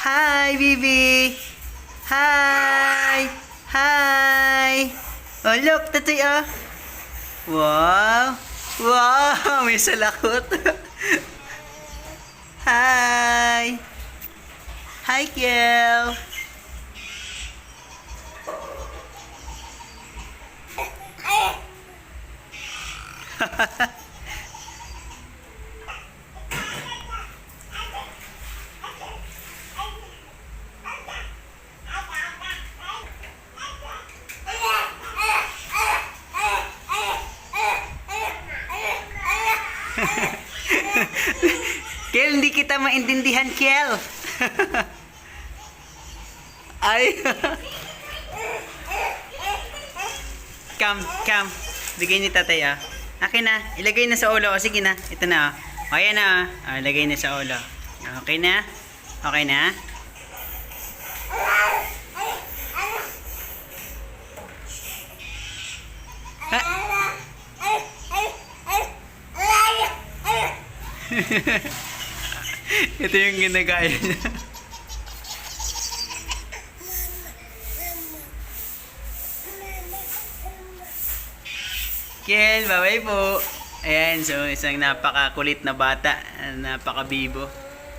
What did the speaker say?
Hi, Bibi! Hi! Hi! Oh, look, tatoy, oh. Wow! Wow! May salakot. Hi! Hi, Kel! Kel, hindi kita maintindihan, Kel. Ay. Come. Bigay ni tatay, ah. Akin na. Ilagay na sa ulo. O, sige na. Ito na, oh. O, ayan na, oh. O, ilagay na sa ulo. Okay na? Okay na? Ha? Ito yung ginagaya niya. Kel, bye-bye po. Ayan, so isang napakakulit na bata, napakabibo.